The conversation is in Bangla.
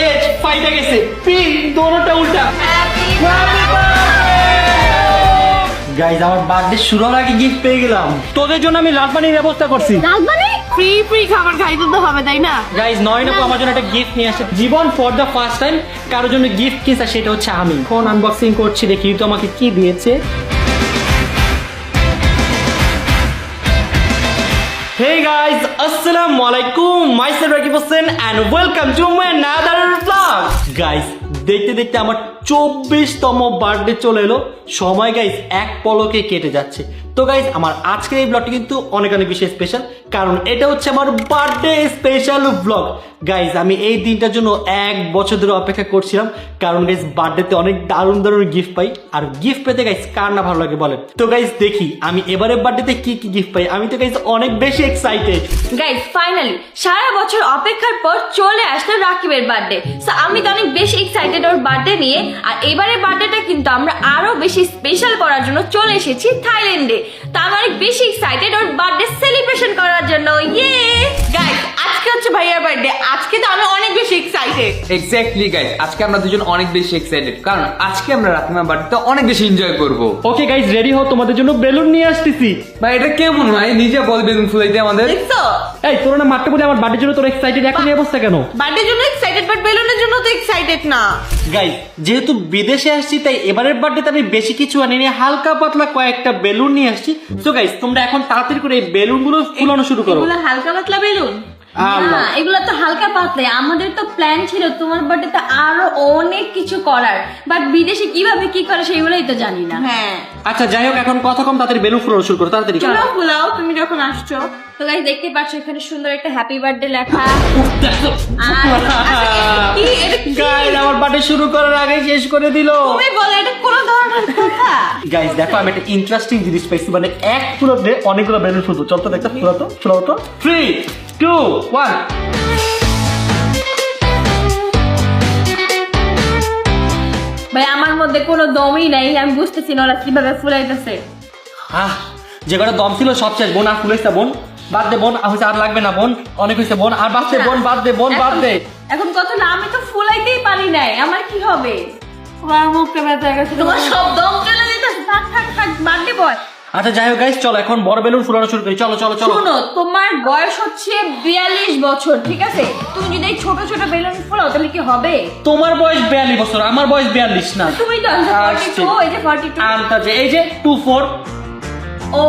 এজ ফাইটা গেছে, পি দোনোটা উল্টা। গাইস আমার বার্থডে শুরু হওয়ার আগে গিফট পেয়ে গেলাম। তোদের জন্য আমি লাল পানির ব্যবস্থা করছি। লাল পানি ফ্রি ফ্রি খাবার খাইতে তো হবে তাই না? গাইস নয়ন আপু আমার জন্য একটা গিফট নিয়ে আসছে। জীবন ফর দ্য ফার্স্ট টাইম কারোর জন্য গিফট কিনছে, সেটা হচ্ছে আমি। ফোন আনবক্সিং করছি, দেখি তো আমাকে কি দিয়েছে। Hey guys, assalamu alaikum. Myself Rakib Hossain and welcome to my another vlog. Guys, দেখতে দেখতে আমার 24তম বার্থডে চলে এলো। সময় গাইস এক পলকে কেটে যাচ্ছে। তো গাইস আমার আজকের এই ব্লগটি কিন্তু অনেক অনেক বেশি স্পেশাল, কারণ এটা হচ্ছে আমার বার্থডে স্পেশাল ব্লগ। গাইস আমি এই দিনটার জন্য 1 বছর ধরে অপেক্ষা করছিলাম, কারণ গাইস বার্থডেতে অনেক দারুণ দারুণ গিফট পাই, আর গিফট পেতে গাইস কার না ভালো লাগে বলেন। তো গাইস দেখি আমি এবারে বার্থডেতে কি কি গিফট পাই। আমি তো গাইস অনেক বেশি এক্সাইটেড। গাইস ফাইনালি সারা বছর অপেক্ষার পর চলে আসলো রাকিবের বার্থডে। সো আমি তো অনেক বেশি এক্সাইটেড ওর বার্থডে নিয়ে। আর এবারে বার্থডেটা কিন্তু আমরা আরো বেশি স্পেশাল করার জন্য চলে এসেছি থাইল্যান্ডে। তো আমি অনেক বেশি এক্সাইটেড ওর বার্থডে সেলিব্রেশন করার জন্য। ইয়ে গাইস আজকে হচ্ছে ভাইয়ার বার্থডে, আজকে তো আমি অনেক বেশি এক্সাইটেড। এক্স্যাক্টলি গাইস, আজকে আমরা দুজন অনেক বেশি এক্সাইটেড, কারণ আজকে আমরা রাকিমার বার্থডেতে অনেক বেশি এনজয় করব। ওকে গাইস রেডি হও, তোমাদের জন্য বেলুন নিয়ে আসতেছি। ভাই এটা কেমন ভাই, নিজে বল বেলুন ফুলাইতে আমাদের। দেখছো এই তোরা না মারতে বলে আমার বার্থডের জন্য তোরা এক্সাইটেড, এখন এই অবস্থা কেন? বার্থডের জন্য এক্সাইটেড বাট বেলুনের জন্য তো এক্সাইটেড না। গাইস যেহেতু বিদেশে আসছি তাই এবারের বার্থডেতে আমি বেশি কিছু আনিনি, হালকা পাতলা কয়েকটা বেলুন নিয়ে আসছি। সো গাইস তোমরা এখন তাড়াতাড়ি করে এই বেলুনগুলো ফুলানো শুরু করো। এগুলো হালকা পাতলা বেলুন না, এগুলো তো হালকা পাতলা। আমাদের তো প্ল্যান ছিল তোমার বার্থডেতে আরো অনেক কিছু করার, বাট বিদেশে কিভাবে কি করে সেগুলোই তো জানি না। হ্যাঁ আচ্ছা যাই হোক এখন কথা কম, তাড়াতাড়ি বেলুন ফুলানো শুরু করো তাড়াতাড়ি। চলো ফুলাও, তুমি যখন আসছো। তো গাইস দেখতে পাচ্ছ এখানে সুন্দর একটা হ্যাপি বার্থডে লেখা। কি এটা কি? গাইস আমার বার্থডে শুরু করার আগে শেষ করে দিল। তুমি বলো এটা কোন ধরনের কথা? গাইস দেখো আমি একটা ইন্টারেস্টিং জিনিস পাইছি, মানে এক ফুলাতে অনেকগুলো বেলুন ফুলতো। চল তো দেখতে, ফুলাও তো 3 2 1। ভাই আমার মধ্যে কোনো দমই নাই, আমি বুঝতেছি না ওরা কিভাবে ফুলাইতেছে। যে কটা দম ছিল সব শেষ। বোন আর ফুলাইছে, বোন বাদ দে, বোন হয়েছে আর লাগবে না, বোন অনেক হয়েছে, বোন আর বাদ দে, বোন বাদ দে, বোন বাদ দে। এখন কত না, আমি তো ফুলাইতেই পারি নাই, আমার কি হবে? তোমার মুখটা ব্যথা হয়ে গেছে। তোমার সব দম চলে যেতেছে। থাক থাক থাক, বার্থডে বয়। আচ্ছা যাই হোক গাইস চলো এখন বড় বেলুন ফুলানো শুরু করি। চলো চলো চলো। শোনো, তোমার বয়স হচ্ছে 42 বছর, ঠিক আছে? তুমি যদি এই ছোট ছোট বেলুন ফুলাও তাহলে কি হবে? তোমার বয়স 42 বছর, আমার বয়স 42 না। তুমি তো 42, এই যে 42। এই যে 24। ও